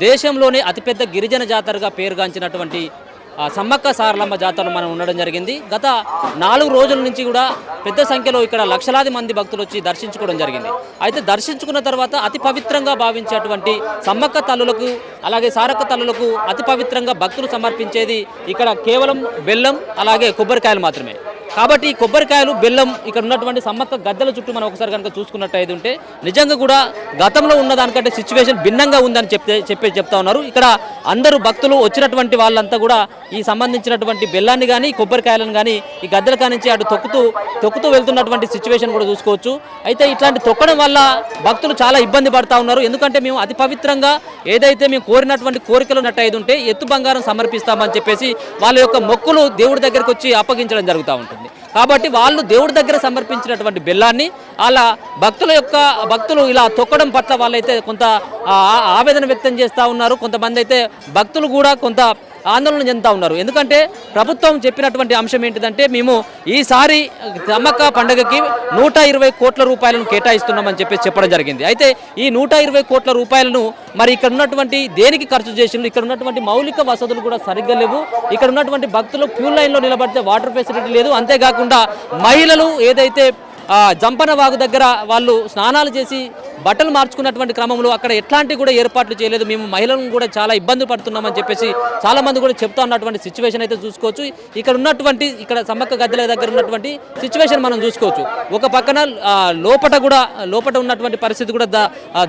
దేశంలోనే అతిపెద్ద గిరిజన జాతరగా పేరుగాంచినటువంటి సమ్మక్క సారలమ్మ జాతరలో మనం ఉండడం జరిగింది. గత 4 రోజుల నుంచి కూడా పెద్ద సంఖ్యలో ఇక్కడ లక్షలాది మంది భక్తులు వచ్చి దర్శించుకోవడం జరిగింది. అయితే దర్శించుకున్న తర్వాత అతి పవిత్రంగా భావించేటువంటి సమ్మక్క తల్లులకు అలాగే సారక్క తల్లులకు అతి పవిత్రంగా భక్తులు సమర్పించేది ఇక్కడ కేవలం బెల్లం అలాగే కొబ్బరికాయలు మాత్రమే. కాబట్టి ఈ కొబ్బరికాయలు బెల్లం ఇక్కడ ఉన్నటువంటి సమ్మక్క గద్దెల చుట్టూ మనం ఒకసారి కనుక చూసుకున్నట్టయితే ఉంటే నిజంగా కూడా గతంలో ఉన్న దానికంటే సిచ్యువేషన్ భిన్నంగా ఉందని చెప్తా ఉన్నారు. ఇక్కడ అందరూ భక్తులు వచ్చినటువంటి వాళ్ళంతా కూడా ఈ సంబంధించినటువంటి బెల్లాన్ని కానీ కొబ్బరికాయలను కానీ ఈ గద్దెల కానించి అటు తొక్కుతూ వెళ్తున్నటువంటి సిచ్యువేషన్ కూడా చూసుకోవచ్చు. అయితే ఇట్లాంటి తొక్కడం వల్ల భక్తులు చాలా ఇబ్బంది పడతా ఉన్నారు. ఎందుకంటే మేము అతి పవిత్రంగా ఏదైతే మేము కోరినటువంటి కోరికలు నట్టయిదు ఉంటే ఎత్తు బంగారం సమర్పిస్తామని చెప్పేసి వాళ్ళ యొక్క మొక్కులు దేవుడి దగ్గరికి వచ్చి అప్పగించడం జరుగుతూ ఉంటుంది. కాబట్టి వాళ్ళు దేవుడి దగ్గర సమర్పించినటువంటి బెల్లాన్ని అలా భక్తులు ఇలా తొక్కడం పట్ల వాళ్ళైతే కొంత ఆవేదన వ్యక్తం చేస్తూ ఉన్నారు. కొంతమంది అయితే భక్తులు కూడా కొంత ఆందోళన చెందుతూ ఉన్నారు. ఎందుకంటే ప్రభుత్వం చెప్పినటువంటి అంశం ఏంటిదంటే మేము ఈసారి సమ్మక్క పండుగకి 120 కోట్ల రూపాయలను కేటాయిస్తున్నామని చెప్పేసి చెప్పడం జరిగింది. అయితే ఈ 120 కోట్ల రూపాయలను మరి ఇక్కడ ఉన్నటువంటి దేనికి ఖర్చు చేసిండ్రు, ఇక్కడ ఉన్నటువంటి మౌలిక వసతులు కూడా సరిగ్గా లేవు. ఇక్కడ ఉన్నటువంటి భక్తులు క్యూ లైన్లో నిలబడితే వాటర్ ఫెసిలిటీ లేదు. అంతేకాకుండా మహిళలు ఏదైతే జంపన వాగు దగ్గర వాళ్ళు స్నానాలు చేసి బట్టలు మార్చుకున్నటువంటి క్రమంలో అక్కడ ఎట్లాంటి కూడా ఏర్పాట్లు చేయలేదు. మేము మహిళలను కూడా చాలా ఇబ్బంది పడుతున్నామని చెప్పేసి చాలా మంది కూడా చెప్తా ఉన్నటువంటి సిచ్యువేషన్ అయితే చూసుకోవచ్చు. ఇక్కడ సమ్మక్క గద్దెల దగ్గర ఉన్నటువంటి సిచ్యువేషన్ మనం చూసుకోవచ్చు. ఒక పక్కన లోపట ఉన్నటువంటి పరిస్థితి కూడా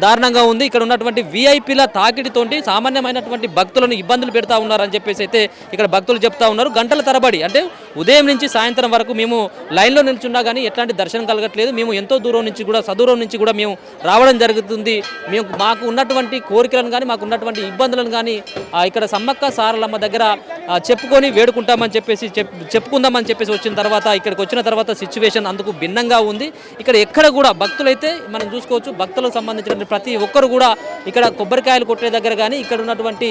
దారుణంగా ఉంది. ఇక్కడ ఉన్నటువంటి విఐపీల తాకిడితోటి సామాన్యమైనటువంటి భక్తులను ఇబ్బందులు పెడతా ఉన్నారని చెప్పేసి అయితే ఇక్కడ భక్తులు చెప్తా ఉన్నారు. గంటల తరబడి అంటే ఉదయం నుంచి సాయంత్రం వరకు మేము లైన్లో నిల్చున్నా కానీ ఎట్లాంటి దర్శనం కలగట్లేదు. మేము ఎంతో దూరం నుంచి కూడా సదూరం నుంచి కూడా మేము రావడం జరుగుతుంది. మాకు ఉన్నటువంటి కోరికలను కానీ మాకు ఉన్నటువంటి ఇబ్బందులను కానీ ఇక్కడ సమ్మక్క సారలమ్మ దగ్గర చెప్పుకొని వేడుకుంటామని చెప్పేసి చెప్పుకుందామని చెప్పేసి వచ్చిన తర్వాత ఇక్కడికి వచ్చిన తర్వాత సిచ్యువేషన్ అందుకు భిన్నంగా ఉంది. ఇక్కడ ఎక్కడ కూడా భక్తులైతే మనం చూసుకోవచ్చు. భక్తులకు సంబంధించిన ప్రతి ఒక్కరు కూడా ఇక్కడ కొబ్బరికాయలు కొట్టే దగ్గర కానీ ఇక్కడ ఉన్నటువంటి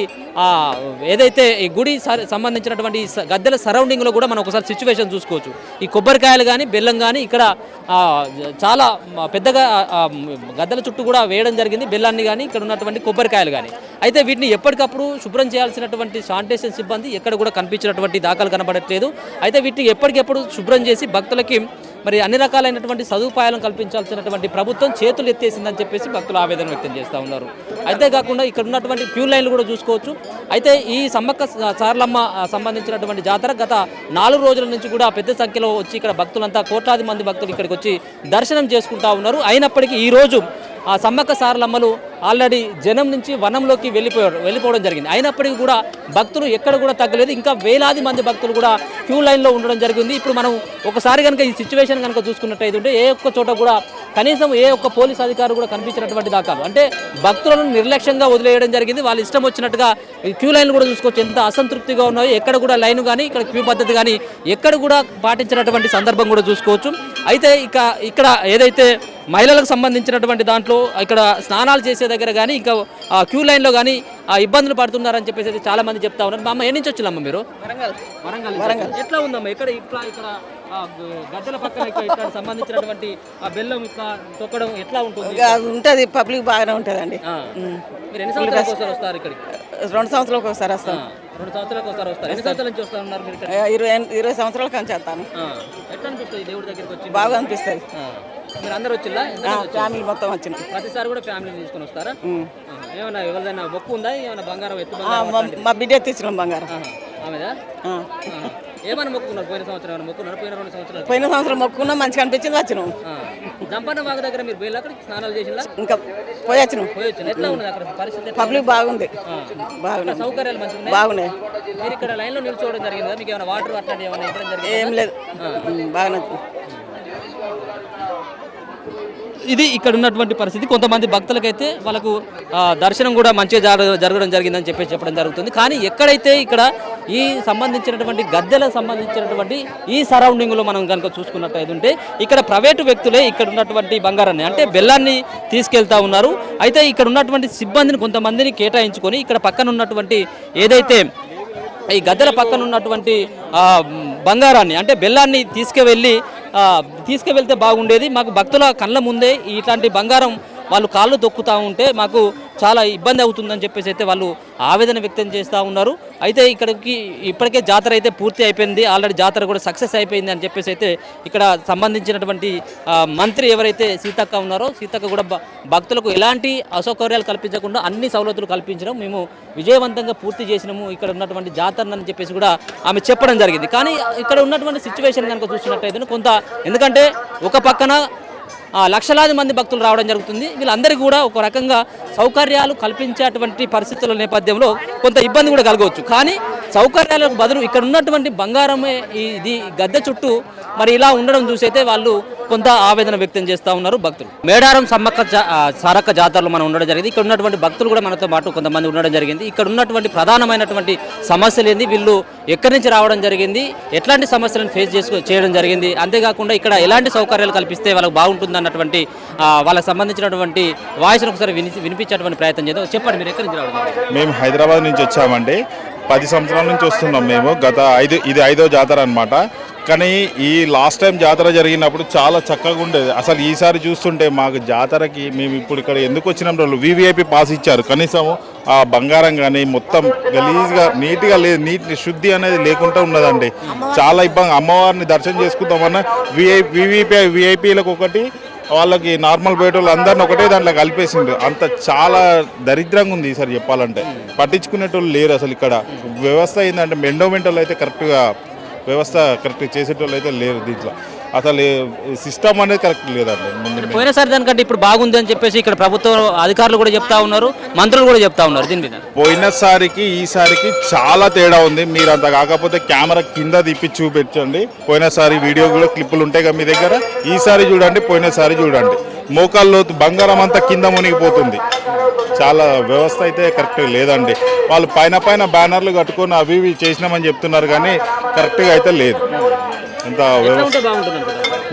ఏదైతే ఈ గుడి సంబంధించినటువంటి గద్దెల సరౌండింగ్లో కూడా మనం ఒకసారి సిచ్యువేషన్ చూసుకోవచ్చు. ఈ కొబ్బరికాయలు కానీ బెల్లం కానీ ఇక్కడ చాలా పెద్దగా గద్దెల చుట్టూ కూడా వేయడం జరిగింది. బెల్లాన్ని కానీ ఇక్కడ ఉన్నటువంటి కొబ్బరికాయలు కానీ. అయితే వీటిని ఎప్పటికప్పుడు శుభ్రం చేయాల్సినటువంటి శానిటేషన్ సిబ్బంది ఎక్కడ కూడా కనిపించినటువంటి దాఖలు కనబడట్లేదు. అయితే వీటిని ఎప్పటికెప్పుడు శుభ్రం చేసి భక్తులకి మరి అన్ని రకాలైనటువంటి సదుపాయాలను కల్పించాల్సినటువంటి ప్రభుత్వం చేతులు ఎత్తేసిందని చెప్పేసి భక్తులు ఆవేదన వ్యక్తం చేస్తూ ఉన్నారు. అంతేకాకుండా ఇక్కడ ఉన్నటువంటి క్యూ లైన్లు కూడా చూసుకోవచ్చు. అయితే ఈ సమ్మక్క సారలమ్మ సంబంధించినటువంటి జాతర గత 4 రోజుల నుంచి కూడా పెద్ద సంఖ్యలో వచ్చి ఇక్కడ భక్తులంతా కోట్లాది మంది భక్తులు ఇక్కడికి వచ్చి దర్శనం చేసుకుంటా ఉన్నారు. అయినప్పటికీ ఈరోజు ఆ సమ్మక్క సారలమ్మలు ఆల్రెడీ జనం నుంచి వనంలోకి వెళ్ళిపోవడం జరిగింది. అయినప్పటికీ కూడా భక్తులు ఎక్కడ కూడా తగ్గలేదు. ఇంకా వేలాది మంది భక్తులు కూడా క్యూ లైన్లో ఉండడం జరిగింది. ఇప్పుడు మనం ఒకసారి కనుక ఈ సిచ్యువేషన్ కనుక చూసుకున్నట్టయితే ఏ ఒక్క చోట కూడా కనీసం ఏ ఒక్క పోలీస్ అధికారులు కూడా కనిపించినటువంటి దాఖలు అంటే భక్తులను నిర్లక్ష్యంగా వదిలేయడం జరిగింది. వాళ్ళు ఇష్టం వచ్చినట్టుగా క్యూ లైన్లు కూడా చూసుకోవచ్చు. ఎంత అసంతృప్తిగా ఉన్నాయో ఎక్కడ కూడా లైన్ కానీ ఇక్కడ క్యూ పద్ధతి కానీ ఎక్కడ కూడా పాటించినటువంటి సందర్భం కూడా చూసుకోవచ్చు. అయితే ఇక్కడ ఏదైతే మహిళలకు సంబంధించినటువంటి దాంట్లో ఇక్కడ స్నానాలు చేసే దగ్గర కానీ ఇంకా క్యూ లైన్లో కానీ ఇబ్బందులు పడుతున్నారని చెప్పేసి చాలా మంది చెప్తా ఉన్నారు. మా అమ్మ ఏ నుంచి వచ్చిల్లమ్మ మీరు? వరంగల్. ఎట్లా ఉందమ్మా ఇక్కడ గద్దెల పక్కన ఇక్కడ సంబంధించినటువంటి బెల్లం ఇట్లా తొక్కడం ఎట్లా ఉంటుంది? ఉంటుంది, పబ్లిక్ బాగానే ఉంటుందండి. మీరు ఎన్ని సంవత్సరాలకు ఒకసారి వస్తారు ఇక్కడికి? 2 సంవత్సరాలకు ఒకసారి వస్తాం. 2 సంవత్సరాలకు ఒకసారి వస్తారు. ఎన్ని సంవత్సరాల నుంచి వస్తా ఉన్నారు మీరు? 20 సంవత్సరాల నుంచి వస్తాను. ఎట్లా అనిపిస్తుంది దేవుడి దగ్గరికి వచ్చి? బాగా అనిపిస్తుంది. మీరు అందరు వచ్చిల్లా? ఫ్యామిలీ మొత్తం వచ్చింది. ప్రతిసారి కూడా ఫ్యామిలీ తీసుకొని వస్తారా? ఏమైనా ఎవరిదైనా మొక్కు ఉందా? ఏమైనా బంగారం మా బిడ్డ ఎత్తిచ్చినాం బంగారం. ఆమెదా? ఏమైనా మొక్కున్నారు? పోయిన సంవత్సరం ఏమైనా మొక్కున్నారు? పోయిన సంవత్సరం మొక్కున్నాం, మంచిగా అనిపించింది, వచ్చినాం. జంపన్న వాగు దగ్గర మీరు పోయి అక్కడ స్నానాలు చేసిందా? ఇంకా పోయి వచ్చినాం. ఎట్లా ఉన్నది అక్కడ పరిస్థితి? పబ్లిక్ బాగుంది, బాగున్నాయి, సౌకర్యాలు మంచిగా బాగున్నాయి. మీరు ఇక్కడ లైన్ లో నిల్చోవడం జరిగిందా? మీకు ఏమైనా వాటర్ అట్లాంటి ఏమైనా ఇవ్వడం జరిగింది? ఏం లేదు, బాగా. ఇది ఇక్కడ ఉన్నటువంటి పరిస్థితి. కొంతమంది భక్తులకైతే వాళ్ళకు దర్శనం కూడా మంచిగా జరగడం జరిగిందని చెప్పడం జరుగుతుంది. కానీ ఎక్కడైతే ఇక్కడ ఈ సంబంధించినటువంటి గద్దెలకు సంబంధించినటువంటి ఈ సరౌండింగ్లో మనం కనుక చూసుకున్నట్టయితే ఉంటే ఇక్కడ ప్రైవేటు వ్యక్తులే ఇక్కడ ఉన్నటువంటి బంగారాన్ని అంటే బెల్లాన్ని తీసుకెళ్తా ఉన్నారు. అయితే ఇక్కడ ఉన్నటువంటి సిబ్బందిని కొంతమందిని కేటాయించుకొని ఇక్కడ పక్కన ఉన్నటువంటి ఏదైతే ఈ గద్దెల పక్కన ఉన్నటువంటి బంగారాన్ని అంటే బెల్లాన్ని తీసుకువెళ్తే బాగుండేది, మాకు భక్తుల కళ్ళ ముందే ఇట్లాంటి బంగారం వాళ్ళు కాళ్ళు దొక్కుతూ ఉంటే మాకు చాలా ఇబ్బంది అవుతుందని చెప్పేసి అయితే వాళ్ళు ఆవేదన వ్యక్తం చేస్తూ ఉన్నారు. అయితే ఇక్కడికి ఇప్పటికే జాతర అయితే పూర్తి అయిపోయింది, ఆల్రెడీ జాతర కూడా సక్సెస్ అయిపోయింది అని చెప్పేసి అయితే ఇక్కడ సంబంధించినటువంటి మంత్రి ఎవరైతే సీతక్క ఉన్నారో సీతక్క కూడా భక్తులకు ఎలాంటి అసౌకర్యాలు కల్పించకుండా అన్ని సౌలతులు కల్పించడం మేము విజయవంతంగా పూర్తి చేసినాము ఇక్కడ ఉన్నటువంటి జాతరను అని చెప్పేసి కూడా ఆమె చెప్పడం జరిగింది. కానీ ఇక్కడ ఉన్నటువంటి సిచ్యువేషన్ కనుక చూసినట్టయితే కొంత, ఎందుకంటే ఒక పక్కన లక్షలాది మంది భక్తులు రావడం జరుగుతుంది, వీళ్ళందరికీ కూడా ఒక రకంగా సౌకర్యాలు కల్పించేటువంటి పరిస్థితుల నేపథ్యంలో కొంత ఇబ్బంది కూడా కలగవచ్చు. కానీ సౌకర్యాలకు బదులు ఇక్కడ ఉన్నటువంటి బంగారమే ఇది గద్దె చుట్టూ మరి ఇలా ఉండడం చూసైతే వాళ్ళు కొంత ఆవేదన వ్యక్తం చేస్తూ ఉన్నారు భక్తులు. మేడారం సమ్మక్క సారక్క జాతరలో మనం ఉండడం జరిగింది. ఇక్కడ ఉన్నటువంటి భక్తులు కూడా మనతో పాటు కొంతమంది ఉండడం జరిగింది. ఇక్కడ ఉన్నటువంటి ప్రధానమైనటువంటి సమస్యలు ఏంది, వీళ్ళు ఎక్కడి నుంచి రావడం జరిగింది, ఎట్లాంటి సమస్యలను ఫేస్ చేయడం జరిగింది, అంతేకాకుండా ఇక్కడ ఎలాంటి సౌకర్యాలు కల్పిస్తే వాళ్ళకి బాగుంటుంది అన్నటువంటి వాళ్ళకి సంబంధించినటువంటి వాయిస్ను ఒకసారి వినిపించేటువంటి ప్రయత్నం చేద్దాం. చెప్పండి, మీరు ఎక్కడి నుంచి రావడం జరిగింది? మేము హైదరాబాద్ నుంచి వచ్చామండి. 10 సంవత్సరాల నుంచి వస్తున్నాం మేము. ఇది 5వ జాతర అనమాట. కానీ ఈ లాస్ట్ టైం జాతర జరిగినప్పుడు చాలా చక్కగా ఉండేది. అసలు ఈసారి చూస్తుంటే మాకు జాతరకి మేము ఇప్పుడు ఇక్కడ ఎందుకు వచ్చినాం, వాళ్ళు VVIP పాస్ ఇచ్చారు. కనీసం ఆ బంగారం కానీ మొత్తం గలీజ్గా నీట్గా లేదు, శుద్ధి అనేది లేకుండా ఉన్నదండి. చాలా ఇబ్బంది. అమ్మవారిని దర్శనం చేసుకుందామన్నా VIPలకు ఒకటి, వాళ్ళకి నార్మల్ పేటోళ్ళు అందరిని ఒకటే దాంట్లో కలిపేసిండ్రు. అంత చాలా దరిద్రంగా ఉంది ఈసారి చెప్పాలంటే. పట్టించుకునేటోళ్ళు లేరు అసలు. ఇక్కడ వ్యవస్థ ఏంటంటే ఎండోమెంటల్ అయితే కరెక్ట్గా వ్యవస్థ కరెక్ట్ చేసేటోళ్ళు అయితే లేరు. దీంట్లో అసలు సిస్టమ్ అనేది కరెక్ట్ లేదండి. పోయినసారి దానికంటే ఇప్పుడు బాగుంది అని చెప్పేసి ఇక్కడ ప్రభుత్వ అధికారులు కూడా చెప్తా ఉన్నారు, మంత్రులు కూడా చెప్తా ఉన్నారు. దీని మీద పోయినసారికి ఈసారికి చాలా తేడా ఉంది. మీరు అంత కాకపోతే కెమెరా కింద తిప్పి చూపించండి. పోయినసారి వీడియో కూడా క్లిప్పులు ఉంటాయి కదా మీ దగ్గర. ఈసారి చూడండి, పోయినసారి చూడండి, మోకాల్లో బంగారం అంతా కింద మునిగిపోతుంది. చాలా వ్యవస్థ అయితే కరెక్ట్ లేదండి. వాళ్ళు పైన బ్యానర్లు కట్టుకొని అవి ఇవి చేసినామని చెప్తున్నారు, కానీ కరెక్ట్గా అయితే లేదు. ఇంత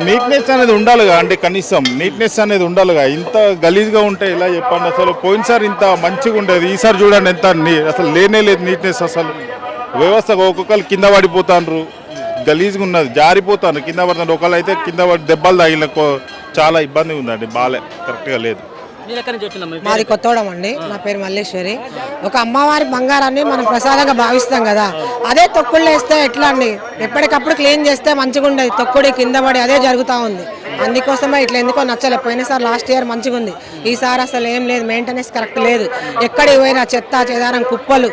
నీట్నెస్ అనేది ఉండాలిగా అండి, కనీసం నీట్నెస్ అనేది ఉండాలిగా. ఇంత గలీజ్గా ఉంటే ఇలా చెప్పండి. అసలు పోయినసారి ఇంత మంచిగా ఉండేది, ఈసారి చూడండి ఎంత అసలు లేనే లేదు నీట్నెస్. అసలు వ్యవస్థ ఒక్కొక్కరు కింద పడిపోతాండ్రు, గలీజ్గా ఉన్నది, జారిపోతాను కింద పడుతుంది. ఒకళ్ళు అయితే కింద పడి దెబ్బలు తగిలిన చాలా ఇబ్బంది ఉందండి, బాలే కరెక్ట్గా లేదు. మాది కొత్తగూడెం అండి. నా పేరు మల్లేశ్వరి. ఒక అమ్మవారి బంగారాన్ని మనం ప్రసాదంగా భావిస్తాం కదా, అదే తొక్కుళ్ళు వేస్తే ఎట్లా అండి? ఎప్పటికప్పుడు క్లీన్ చేస్తే మంచిగా ఉండేది, తొక్కుడి కింద పడి అదే జరుగుతూ ఉంది. అందుకోసమే ఇట్లా ఎందుకో నచ్చలేదు. పోయినసారి లాస్ట్ ఇయర్ మంచిగా ఉంది, ఈసారి అసలు ఏం లేదు, మెయింటెనెన్స్ కరెక్ట్ లేదు. ఎక్కడికి పోయినా చెత్త చెదారం కుప్పలు,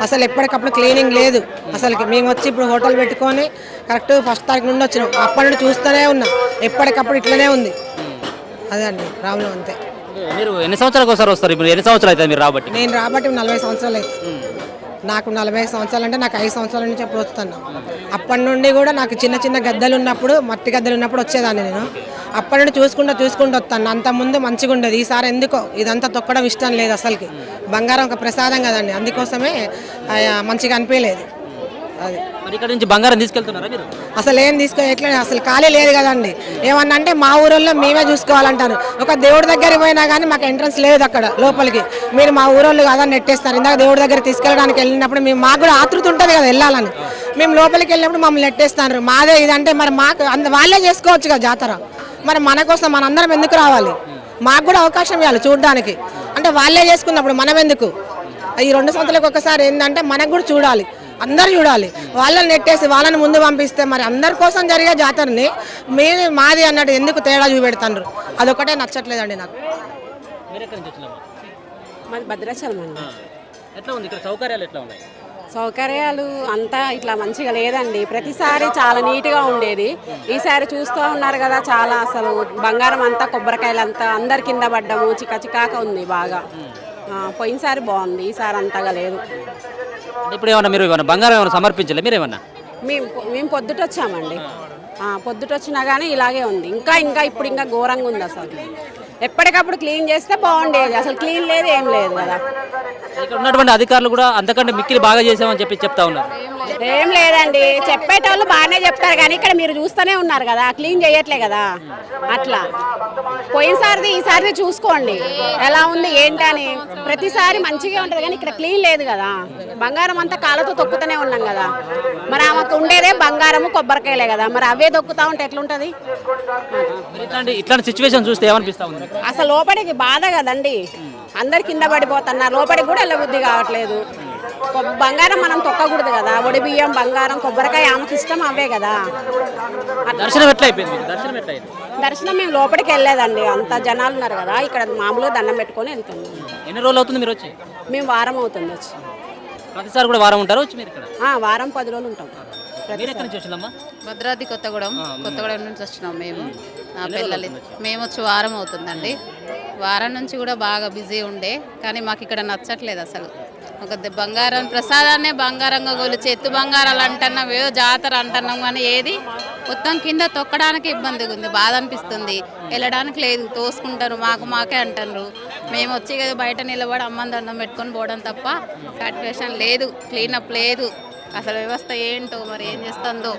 అసలు ఎప్పటికప్పుడు క్లీనింగ్ లేదు. అసలుకి మేము వచ్చి ఇప్పుడు హోటల్ పెట్టుకొని కరెక్ట్ 1st తారీఖు నుండి వచ్చినాం, అప్పటి నుండి చూస్తూనే ఉన్నాం, ఎప్పటికప్పుడు ఇట్లనే ఉంది. అదే అండి ప్రాబ్లం అంతే. మీరు ఎన్ని సంవత్సరాలకు ఒకసారి వస్తారు? ఇప్పుడు ఎన్ని సంవత్సరాలు అవుతుంది మీరు రాబట్టి? నేను రాబట్టి 40 సంవత్సరాలు అవుతుంది. నాకు 40 సంవత్సరాలు అంటే నాకు 5 సంవత్సరాల నుంచి ఎప్పుడు వస్తున్నాను. అప్పటి నుండి కూడా నాకు చిన్న గద్దెలు ఉన్నప్పుడు, మట్టి గద్దెలు ఉన్నప్పుడు వచ్చేదాన్ని నేను. అప్పటి నుండి చూసుకుంటూ వస్తాను. అంత ముందు మంచిగా ఉండేది. ఈసారి ఎందుకో ఇదంతా తొక్కడం ఇష్టం లేదు అసలుకి. బంగారం ఒక ప్రసాదం కదండి, అందుకోసమే మంచిగా అనిపించలేదు. అది మరి ఇక్కడ నుంచి బంగారం తీసుకెళ్తున్నారా మీరు? అసలు ఏం ఎట్లా అసలు ఖాళీ లేదు కదండి. ఏమన్నా అంటే మా ఊరోళ్ళు మేమే చూసుకోవాలంటారు. ఒక దేవుడి దగ్గరికి పోయినా కానీ మాకు ఎంట్రన్స్ లేదు అక్కడ లోపలికి. మీరు మా ఊరోళ్ళు కాదని నెట్టేస్తారు. ఇందాక దేవుడి దగ్గర తీసుకెళ్ళడానికి వెళ్ళినప్పుడు మాకు కూడా ఆతృత ఉంటుంది కదా వెళ్ళాలని. మేము లోపలికి వెళ్ళినప్పుడు మమ్మల్ని నెట్టేస్తారు. మాదే ఇదంటే మరి మాకు వాళ్ళే చేసుకోవచ్చు కదా జాతర. మరి మన కోసం మనందరం ఎందుకు రావాలి? మాకు కూడా అవకాశం ఇవ్వాలి చూడడానికి. అంటే వాళ్ళే చేసుకున్నప్పుడు మనం ఎందుకు? ఈ 2 సంవత్సరాలకు ఒకసారి ఏంటంటే మనకు కూడా చూడాలి, అందరు చూడాలి. వాళ్ళని నెట్టేసి వాళ్ళని ముందు పంపిస్తే మరి అందరి కోసం జరిగే జాతరని మాది అన్నట్టు ఎందుకు తేడా చూపెడతారు? అదొకటే నచ్చట్లేదండి నాకు. మాది భద్రాచలం అండి. ఎట్లా ఉంది ఇక్కడ సౌకర్యాలు? ఎట్లా ఉన్నాయి సౌకర్యాలు? అంతా ఇట్లా మంచిగా లేదండి. ప్రతిసారి చాలా నీట్గా ఉండేది, ఈసారి చూస్తూ ఉన్నారు కదా, చాలా అసలు బంగారం అంతా కొబ్బరికాయలు అంతా అందరి కింద పడ్డము, చికాక ఉంది బాగా. పోయినసారి బాగుంది, ఈసారి అంతగా లేదు. ఇప్పుడు ఏమన్నా మీరు బంగారం ఏమైనా సమర్పించలే మీరు ఏమన్నా? మేము పొద్దుట వచ్చామండి. పొద్దుట వచ్చినా కానీ ఇలాగే ఉంది. ఇంకా ఇప్పుడు ఇంకా ఘోరంగా ఉంది. అసలు ఎప్పటికప్పుడు క్లీన్ చేస్తే బాగుండేది, అసలు క్లీన్ లేదు, ఏం లేదు కదా. ఇక్కడ ఉన్నటువంటి అధికారులు కూడా అంతకంటే మిక్కిలి బాగా చేసామని చెప్తా ఉన్నారు. ఏం లేదండి, చెప్పేటోళ్ళు బాగానే చెప్తారు కానీ ఇక్కడ మీరు చూస్తూనే ఉన్నారు కదా, క్లీన్ చేయట్లే కదా. అట్లా పోయినసారిది ఈసారిది చూసుకోండి ఎలా ఉంది ఏంటని. ప్రతిసారి మంచిగా ఉంటుంది కానీ ఇక్కడ క్లీన్ లేదు కదా. బంగారం అంతా కాళ్ళతో తొక్కుతూనే ఉన్నాం కదా. మరి ఆమెకు ఉండేదే బంగారము కొబ్బరికాయలే కదా, మరి అవే తొక్కుతా ఉంటే ఎట్లుంటుంది? ఇట్లాంటి సిచ్యువేషన్ చూస్తే ఏమనిపిస్తా ఉంది? అసలు లోపలికి బాధ కదండి, అందరు కింద పడిపోతున్నారు, లోపలికి కూడా వెళ్ళబుద్ధి కావట్లేదు. బంగారం మనం తొక్కకూడదు కదా, ఒడి బియ్యం బంగారం కొబ్బరికాయ ఆమెకి ఇష్టం అవే కదా. దర్శనం ఎట్లా అయిపోయింది? దర్శనం ఎట్లా అయింది? దర్శనం మేము లోపలికి వెళ్ళలేదండి, అంత జనాలు ఉన్నారు కదా, ఇక్కడ మామూలుగా దండం పెట్టుకొని వెళ్తున్నాం. ఎన్ని రోజులు అవుతుంది మీరు వచ్చి? మేము వారం అవుతుంది వచ్చి. ప్రతిసారి కూడా వారం ఉంటారు వచ్చి మీరు ఇక్కడ? వారం 10 రోజులు ఉంటాం. మీరు ఎక్కడి నుంచి వచ్చిందమ్మా? భద్రాద్రి కొత్తగూడెం నుంచి వచ్చినాం మేము. నా పిల్లలు మేము వచ్చి వారం అవుతుందండి. వారం నుంచి కూడా బాగా బిజీ ఉండే కానీ మాకు ఇక్కడ నచ్చట్లేదు అసలు. ఒక బంగారం ప్రసాదాన్నే బంగారంగా కొలిచి ఎత్తు బంగారాలు అంటున్నాం, ఏదో జాతర అంటున్నాం కానీ ఏది మొత్తం కింద తొక్కడానికి ఇబ్బందిగా ఉంది, బాధ అనిపిస్తుంది. వెళ్ళడానికి లేదు, తోసుకుంటారు, మాకే అంటారు. మేము వచ్చి బయట నిలబడి అమ్మని దండం పెట్టుకొని పోవడం తప్ప సాటిస్ఫాక్షన్ లేదు, క్లీనప్ లేదు. అసలు వ్యవస్థ ఏంటో మరి ఏం చేస్తుందో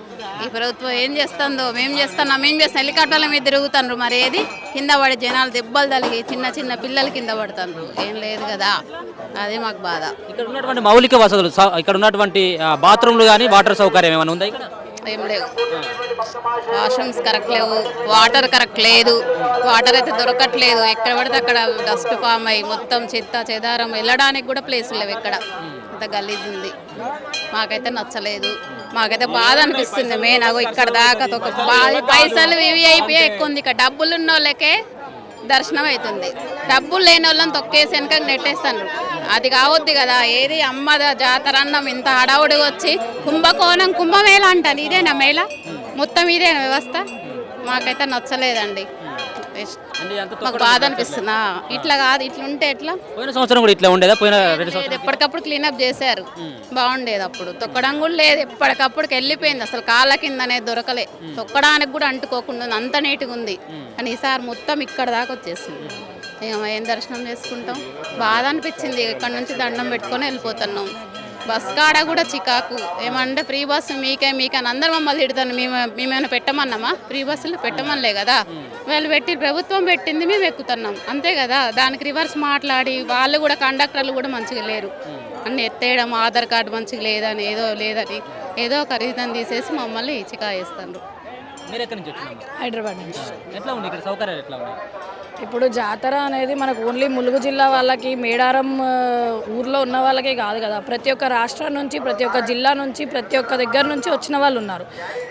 ఈ ప్రభుత్వం, ఏం చేస్తుందో. మేము చేస్తాం హెలికాప్టర్ల మీద తిరుగుతారు, మరి ఏది కింద పడి జనాలు దెబ్బలు తలిగి చిన్న పిల్లలు కింద పడుతున్నారు, ఏం లేదు కదా. అదే మాకు బాధ. ఇక్కడ ఉన్నటువంటి మౌలిక వసతులు, ఇక్కడ ఉన్నటువంటి బాత్రూమ్లు కానీ వాటర్ సౌకర్యం ఏమైనా ఉందా ఇక్కడ? ఏం లేవు, వాష్రూమ్స్ కరెక్ట్ లేవు, వాటర్ కరెక్ట్ లేదు, వాటర్ అయితే దొరకట్లేదు. ఎక్కడ పడితే అక్కడ డస్ట్ ఫామ్ అయ్యి మొత్తం చెత్త చెదారం, వెళ్ళడానికి కూడా ప్లేస్ లేవు ఎక్కడ, అంత గలీజ్ ఉంది. మాకైతే నచ్చలేదు, మాకైతే బాధ అనిపిస్తుంది. మెయిన్ అగో ఇక్కడ దాకా పైసలు ఇవి అయిపోయాయి ఎక్కువ ఉంది. ఇక్కడ డబ్బులు ఉన్న వాళ్ళకే దర్శనం అవుతుంది, డబ్బులు లేని వాళ్ళని తొక్కేసి వెనక నెట్టేస్తాను. అది కావద్దు కదా. ఏది అమ్మద జాతర అన్నం ఇంత హడావుడిగా వచ్చి కుంభమేళ అంటాను, ఇదేనా మేళ మొత్తం, ఇదేనా వ్యవస్థ? మాకైతే నచ్చలేదండి, మాకు బాధ అనిపిస్తుందా. ఇట్లా కాదు, ఇట్లా ఉంటే ఎట్లా? పోయిన సంవత్సరం కూడా ఇట్లా ఉండేదా? ఎప్పటికప్పుడు క్లీనప్ చేశారు, బాగుండేది. అప్పుడు తొక్కడం కూడా లేదు, ఎప్పటికప్పుడుకి వెళ్ళిపోయింది. అసలు కాళ్ళ కింద అనేది దొరకలే, తొక్కడానికి కూడా అంటుకోకుండా అంత నీట్గా ఉంది. కానీ ఈసారి మొత్తం ఇక్కడ దాకా వచ్చేసింది. ఏం దర్శనం చేసుకుంటాం, బాధ అనిపించింది. ఇక్కడ నుంచి దండం పెట్టుకొని వెళ్ళిపోతున్నాం. బస్ కాడ కూడా చికాకు, ఏమంటే ఫ్రీ బస్సు మీకే అందరు మమ్మల్ని తిడతాను. మేమేమైనా పెట్టమన్నామా? ఫ్రీ బస్సులు పెట్టమనిలే కదా, వాళ్ళు పెట్టి ప్రభుత్వం పెట్టింది మేము ఎక్కుతున్నాం అంతే కదా. దానికి రివర్స్ మాట్లాడి వాళ్ళు కూడా కండక్టర్లు కూడా మంచిగా లేరు, అన్ని ఎత్తేయడం, ఆధార్ కార్డు మంచిగా లేదని ఏదో ఒక రీజన్ తీసేసి మమ్మల్ని చికా చేస్తారు. మీరు ఎక్కడి నుంచి వచ్చినారు? హైదరాబాద్ నుంచి. ఎట్లా ఉంది ఇక్కడ సౌకర్యాలు ఎట్లా ఉన్నాయి? ఇప్పుడు జాతర అనేది మనకు ఓన్లీ ములుగు జిల్లా వాళ్ళకి, మేడారం ఊర్లో ఉన్న వాళ్ళకే కాదు కదా, ప్రతి ఒక్క రాష్ట్రం నుంచి, ప్రతి ఒక్క జిల్లా నుంచి, ప్రతి ఒక్క దగ్గర నుంచి వచ్చిన వాళ్ళు ఉన్నారు.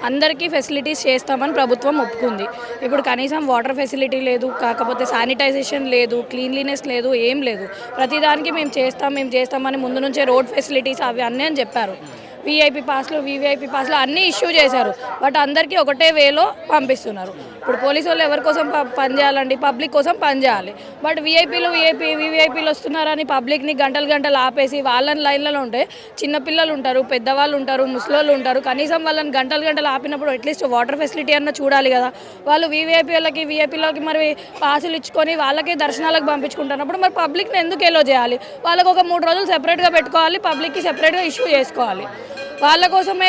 అందరికీ ఫెసిలిటీస్ చేస్తామని ప్రభుత్వం ఒప్పుకుంది. ఇప్పుడు కనీసం వాటర్ ఫెసిలిటీ లేదు, కాకపోతే శానిటైజేషన్ లేదు, క్లీన్లీనెస్ లేదు, ఏం లేదు. ప్రతిదానికి మేము చేస్తామని ముందు నుంచే రోడ్ ఫెసిలిటీస్ అవి అన్నీ అని చెప్పారు. వీఐపీ పాస్లు అన్నీ ఇష్యూ చేశారు. బట్ అందరికీ ఒకటే వేలో పంపిస్తున్నారు. ఇప్పుడు పోలీసు వాళ్ళు ఎవరి కోసం పనిచేయాలండి? పబ్లిక్ కోసం పనిచేయాలి. బట్ వీవీఐపీలు వస్తున్నారని పబ్లిక్ని గంటలు ఆపేసి వాళ్ళని లైన్లలో ఉంటే చిన్నపిల్లలు ఉంటారు, పెద్దవాళ్ళు ఉంటారు, ముసలోళ్ళు ఉంటారు. కనీసం వాళ్ళని గంటలు ఆపినప్పుడు అట్లీస్ట్ వాటర్ ఫెసిలిటీ అన్న చూడాలి కదా. వాళ్ళు వీఐపీలకి మరి పాసులు ఇచ్చుకొని వాళ్ళకే దర్శనాలకు పంపించుకుంటున్నప్పుడు మరి పబ్లిక్ని ఎందుకు ఎలో చేయాలి? వాళ్ళకు ఒక 3 రోజులు సెపరేట్గా పెట్టుకోవాలి, పబ్లిక్కి సెపరేట్గా ఇష్యూ చేసుకోవాలి. వాళ్ళ కోసమే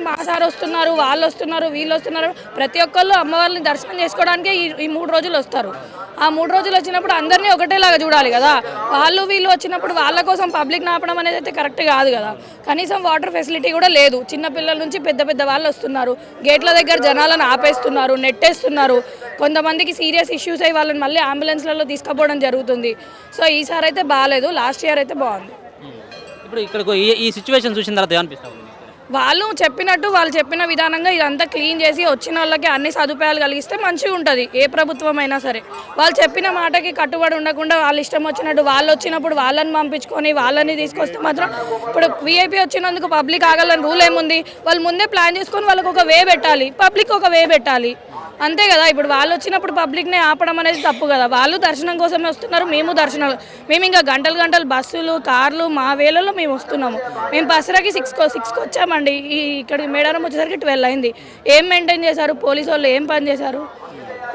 మా సార్ వస్తున్నారు, వాళ్ళు వస్తున్నారు, వీళ్ళు వస్తున్నారు. ప్రతి ఒక్కళ్ళు అమ్మవారిని దర్శనం చేసుకోవడానికే ఈ 3 రోజులు వస్తారు. ఆ 3 రోజులు వచ్చినప్పుడు అందరినీ ఒకటేలాగా చూడాలి కదా. వీళ్ళు వచ్చినప్పుడు వాళ్ళ కోసం పబ్లిక్ ఆపడం అనేది అయితే కరెక్ట్ కాదు కదా. కనీసం వాటర్ ఫెసిలిటీ కూడా లేదు. చిన్నపిల్లల నుంచి పెద్ద వాళ్ళు వస్తున్నారు, గేట్ల దగ్గర జనాలను ఆపేస్తున్నారు, నెట్టేస్తున్నారు. కొంతమందికి సీరియస్ ఇష్యూస్ అయ్యి వాళ్ళని మళ్ళీ అంబులెన్స్లలో తీసుకుపోవడం జరుగుతుంది. సో ఈసారి అయితే బాగాలేదు, లాస్ట్ ఇయర్ అయితే బాగుంది. ఇప్పుడు ఇక్కడ ఈ సిచ్యువేషన్ చూసిన తర్వాత ఏమనిపిస్తుంది? వాళ్ళు చెప్పిన విధానంగా ఇదంతా క్లీన్ చేసి వచ్చిన వాళ్ళకి అన్ని సదుపాయాలు కలిగిస్తే మంచిగా ఉంటుంది. ఏ ప్రభుత్వం అయినా సరే వాళ్ళు చెప్పిన మాటకి కట్టుబడి ఉండకుండా వాళ్ళ ఇష్టం వచ్చినట్టు వాళ్ళు వచ్చినప్పుడు వాళ్ళని పంపించుకొని వాళ్ళని తీసుకొస్తే మాత్రం, ఇప్పుడు వీఐపీ వచ్చినందుకు పబ్లిక్ ఆగాలని రూల్ ఏముంది? వాళ్ళు ముందే ప్లాన్ చేసుకొని వాళ్ళకి ఒక వే పెట్టాలి, పబ్లిక్ ఒక వే పెట్టాలి, అంతే కదా. ఇప్పుడు వాళ్ళు వచ్చినప్పుడు పబ్లిక్ని ఆపడం అనేది తప్పు కదా. వాళ్ళు దర్శనం కోసమే వస్తున్నారు, మేము ఇంకా గంటలు బస్సులు, కార్లు మా వేళల్లో మేము వస్తున్నాము. మేము బస్సులకి 6కి వచ్చామండి, ఇక్కడ మేడారం వచ్చేసరికి 12 అయింది. ఏం మెయింటైన్ చేశారు పోలీసు వాళ్ళు? ఏం పని చేశారు?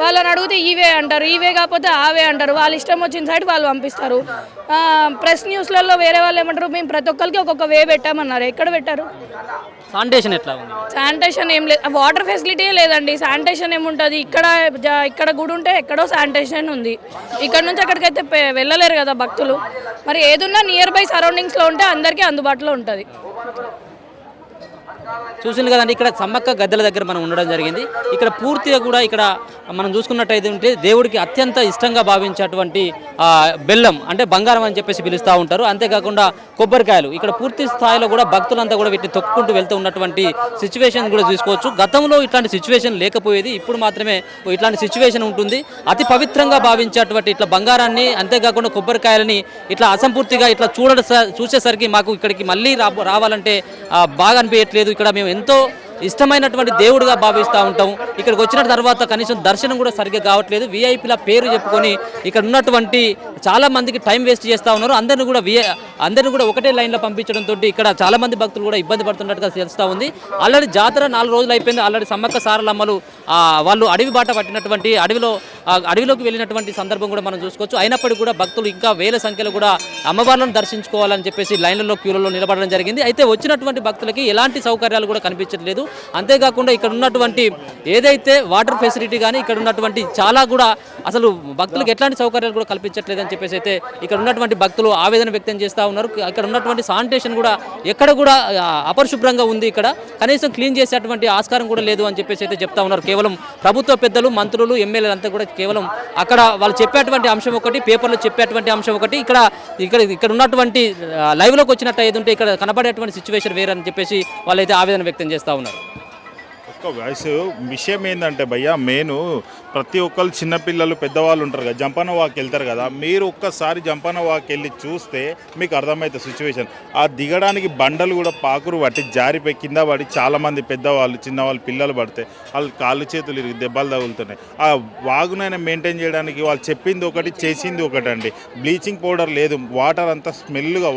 వాళ్ళని అడిగితే ఈవే అంటారు, ఈవే కాకపోతే ఆవే అంటారు. వాళ్ళ ఇష్టం వచ్చిన సైడ్ వాళ్ళు పంపిస్తారు. ప్రెస్ న్యూస్లలో వేరే వాళ్ళు ఏమంటారు, మేము ప్రతి ఒక్కరికి ఒక్కొక్క వే పెట్టామన్నారు. ఎక్కడ పెట్టారు? శానిటేషన్ ఎట్లా ఉంది? శానిటేషన్ ఏం లేదు, వాటర్ ఫెసిలిటీ లేదండి. శానిటేషన్ ఏముంటుంది? ఇక్కడ గుడి ఉంటే ఎక్కడో శానిటేషన్ ఉంది. ఇక్కడ నుంచి అక్కడికైతే వెళ్ళలేరు కదా భక్తులు. మరి ఏదున్నా నియర్ బై సరౌండింగ్స్లో ఉంటే అందరికీ అందుబాటులో ఉంటుంది. చూసింది కదండి, ఇక్కడ సమ్మక్క గద్దెల దగ్గర మనం ఉండడం జరిగింది. ఇక్కడ పూర్తిగా కూడా ఇక్కడ మనం చూసుకున్నట్టయితే ఉంటే దేవుడికి అత్యంత ఇష్టంగా భావించేటువంటి బెల్లం అంటే బంగారం అని చెప్పేసి పిలుస్తూ ఉంటారు. అంతేకాకుండా కొబ్బరికాయలు ఇక్కడ పూర్తి స్థాయిలో కూడా భక్తులంతా కూడా వీటిని తొక్కుకుంటూ వెళ్తూ ఉన్నటువంటి సిచ్యువేషన్ కూడా చూసుకోవచ్చు. గతంలో ఇట్లాంటి సిచ్యువేషన్ లేకపోయేది, ఇప్పుడు మాత్రమే ఇట్లాంటి సిచ్యువేషన్ ఉంటుంది. అతి పవిత్రంగా భావించేటువంటి ఇట్లా బంగారాన్ని అంతేకాకుండా కొబ్బరికాయలని ఇట్లా అసంపూర్తిగా ఇట్లా చూసేసరికి మాకు ఇక్కడికి మళ్ళీ రావాలంటే బాగా అనిపించట్లేదు. ఇక్కడ మేము ఎంతో ఇష్టమైనటువంటి దేవుడిగా భావిస్తూ ఉంటాం. ఇక్కడికి వచ్చిన తర్వాత కనీసం దర్శనం కూడా సరిగ్గా కావట్లేదు. విఐపీల పేరు చెప్పుకొని ఇక్కడ ఉన్నటువంటి చాలా మందికి టైం వేస్ట్ చేస్తూ ఉన్నారు. అందరిని కూడా ఒకటే లైన్లో పంపించడంతో ఇక్కడ చాలా మంది భక్తులు కూడా ఇబ్బంది పడుతున్నట్టుగా తెలుస్తూ ఉంది. ఆల్రెడీ జాతర 4 రోజులు అయిపోయింది. ఆల్రెడీ సమ్మక్క సారలమ్మలు వాళ్ళు అడవి బాట పట్టినటువంటి అడవిలోకి వెళ్ళినటువంటి సందర్భం కూడా మనం చూసుకోవచ్చు. అయినప్పటికీ కూడా భక్తులు ఇంకా వేల సంఖ్యలో కూడా అమ్మవార్లను దర్శించుకోవాలని చెప్పేసి లైన్లలో క్యూలలో నిలబడడం జరిగింది. అయితే వచ్చినటువంటి భక్తులకి ఎలాంటి సౌకర్యాలు కూడా కనిపించట్లేదు. అంతేకాకుండా ఇక్కడ ఉన్నటువంటి ఏదైతే వాటర్ ఫెసిలిటీ కానీ ఇక్కడ ఉన్నటువంటి చాలా కూడా అసలు భక్తులకు ఎట్లాంటి సౌకర్యాలు కూడా కల్పించట్లేదు అని చెప్పేసి అయితే ఇక్కడ ఉన్నటువంటి భక్తులు ఆవేదన వ్యక్తం చేస్తూ ఉన్నారు. ఇక్కడ ఉన్నటువంటి శానిటేషన్ కూడా ఎక్కడ కూడా అపరిశుభ్రంగా ఉంది. ఇక్కడ కనీసం క్లీన్ చేసేటువంటి ఆస్కారం కూడా లేదు అని చెప్పేసి అయితే చెప్తా ఉన్నారు. కేవలం ప్రభుత్వ పెద్దలు, మంత్రులు, ఎమ్మెల్యేలు అంతా కూడా కేవలం అక్కడ వాళ్ళు చెప్పేటువంటి అంశం ఒకటి, పేపర్లో చెప్పేటువంటి అంశం ఒకటి, ఇక్కడ ఉన్నటువంటి లైవ్లోకి వచ్చినట్టు ఏదంటే ఇక్కడ కనబడేటువంటి సిచ్యువేషన్ వేరని చెప్పేసి వాళ్ళైతే ఆవేదన వ్యక్తం చేస్తూ ఉన్నారు. విషయం ఏంటంటే భయ్యా, మెయిన్ ప్రతి ఒక్కరు చిన్నపిల్లలు పెద్దవాళ్ళు ఉంటారు కదా, జంపన్న వాక్ వెళ్తారు కదా, మీరు ఒక్కసారి జంపన్న వాక్ వెళ్ళి చూస్తే మీకు అర్థమవుతుంది సిచ్యువేషన్. ఆ దిగడానికి బండలు కూడా పాకురు పట్టి జారిపోయి కింద పడి చాలామంది పెద్దవాళ్ళు, చిన్నవాళ్ళు, పిల్లలు పడితే వాళ్ళు కాళ్ళు చేతులు ఇరిగి దెబ్బలు తగులుతున్నాయి. ఆ వాగునైనా మెయింటైన్ చేయడానికి వాళ్ళు చెప్పింది ఒకటి, చేసింది ఒకటి అండి. బ్లీచింగ్ పౌడర్ లేదు, వాటర్ అంతా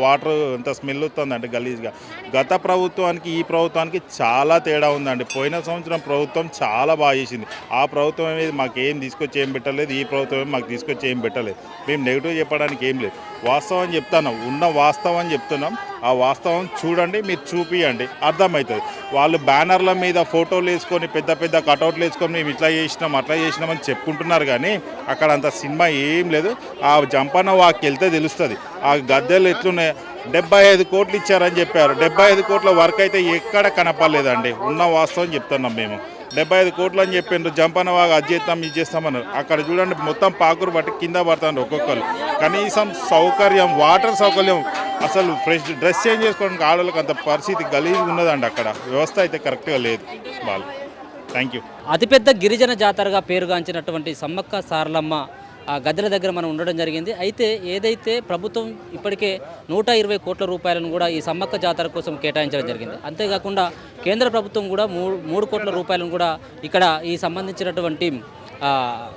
వాటర్ అంతా స్మెల్ వస్తుందండి గలీజ్గా. గత ప్రభుత్వానికి ఈ ప్రభుత్వానికి చాలా తేడా ఉందండి. పోయిన సంవత్సరం ప్రభుత్వం చాలా బాగా చేసింది. ఆ ప్రభుత్వం అనేది మాకేం తీసుకొచ్చి ఏం పెట్టలేదు, ఈ ప్రభుత్వం మాకు తీసుకొచ్చి ఏం పెట్టలేదు. మేము నెగిటివ్ చెప్పడానికి ఏం లేదు, వాస్తవం చెప్తున్నాం, ఉన్న వాస్తవం చెప్తున్నాం. ఆ వాస్తవం చూడండి, మీరు చూపియండి, అర్థమవుతుంది. వాళ్ళు బ్యానర్ల మీద ఫోటోలు వేసుకొని పెద్ద పెద్ద కటౌట్లు వేసుకొని మేము ఇట్లా చేసినాం అట్లా చేసినామని చెప్పుకుంటున్నారు, కానీ అక్కడ అంత సినిమా ఏం లేదు. ఆ జంపన్న వాకి వెళ్తే తెలుస్తుంది ఆ గద్దెలు ఎట్లున్నాయి. 75 కోట్లు ఇచ్చారని చెప్పారు. 75 కోట్ల వర్క్ అయితే ఎక్కడ కనపడలేదండి. ఉన్న వాస్తవం చెప్తున్నాం మేము. 75 కోట్లు అని చెప్పిండ్రు, జంపన్న వాగా అది చేస్తాం ఇది చేస్తామన్నారు. అక్కడ చూడండి మొత్తం పాకురు బట్టి కింద పడుతుంది ఒక్కొక్కరు. కనీసం సౌకర్యం, వాటర్ సౌకర్యం, అసలు ఫ్రెష్ డ్రెస్ చేంజ్ చేసుకోవడానికి ఆడవాళ్ళకి అంత పరిస్థితి గలీజ్గా ఉన్నదండి. అక్కడ వ్యవస్థ అయితే కరెక్ట్గా లేదు వాళ్ళు. Thank you. అతిపెద్ద గిరిజన జాతరగా పేరుగాంచినటువంటి సమ్మక్క సారలమ్మ గద్దెల దగ్గర మనం ఉండడం జరిగింది. అయితే ఏదైతే ప్రభుత్వం ఇప్పటికే 120 కోట్ల రూపాయలను కూడా ఈ సమ్మక్క జాతర కోసం కేటాయించడం జరిగింది. అంతేకాకుండా కేంద్ర ప్రభుత్వం కూడా 3 కోట్ల రూపాయలను కూడా ఇక్కడ ఈ సంబంధించినటువంటి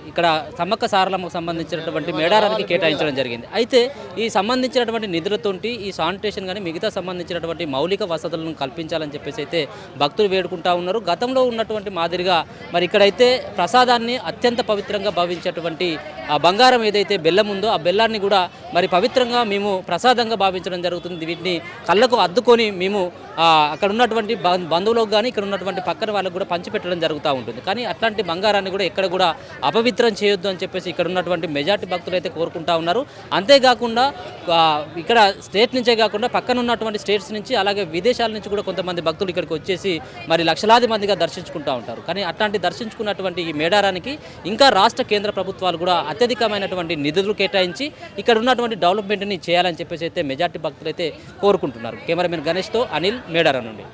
ఇక్కడ సమ్మక్క సారలమ్మకు సంబంధించినటువంటి మేడారానికి కేటాయించడం జరిగింది. అయితే ఈ సంబంధించినటువంటి నిధులతోటి ఈ శానిటేషన్ కానీ మిగతా సంబంధించినటువంటి మౌలిక వసతులను కల్పించాలని చెప్పేసి అయితే భక్తులు వేడుకుంటా ఉన్నారు. గతంలో ఉన్నటువంటి మాదిరిగా మరి ఇక్కడైతే ప్రసాదాన్ని అత్యంత పవిత్రంగా భావించేటువంటి ఆ బంగారం ఏదైతే బెల్లం ఉందో ఆ బెల్లాన్ని కూడా మరి పవిత్రంగా మేము ప్రసాదంగా భావించడం జరుగుతుంది. వీటిని కళ్ళకు అద్దుకొని మేము అక్కడ ఉన్నటువంటి బంధువులకు కానీ ఇక్కడ ఉన్నటువంటి పక్కన వాళ్ళకు కూడా పంచిపెట్టడం జరుగుతూ ఉంటుంది. కానీ అట్లాంటి బంగారాన్ని కూడా ఎక్కడ కూడా అపవిత్రం చేయొద్దు అని చెప్పేసి ఇక్కడ ఉన్నటువంటి మెజార్టీ భక్తులు అయితే కోరుకుంటా ఉన్నారు. అంతేకాకుండా ఇక్కడ స్టేట్ నుంచే కాకుండా పక్కన ఉన్నటువంటి స్టేట్స్ నుంచి అలాగే విదేశాల నుంచి కూడా కొంతమంది భక్తులు ఇక్కడికి వచ్చేసి మరి లక్షలాది మందిగా దర్శించుకుంటూ ఉంటారు. కానీ అట్లాంటి దర్శించుకున్నటువంటి ఈ మేడారానికి ఇంకా రాష్ట్ర కేంద్ర ప్రభుత్వాలు కూడా అత్యధికమైనటువంటి నిధులు కేటాయించి ఇక్కడ ఉన్నటువంటి డెవలప్మెంట్ని చేయాలని చెప్పేసి అయితే మెజార్టీ భక్తులు అయితే కోరుకుంటున్నారు. కెమెరామెన్ గణేష్తో అనిల్, మేడారం నుండి.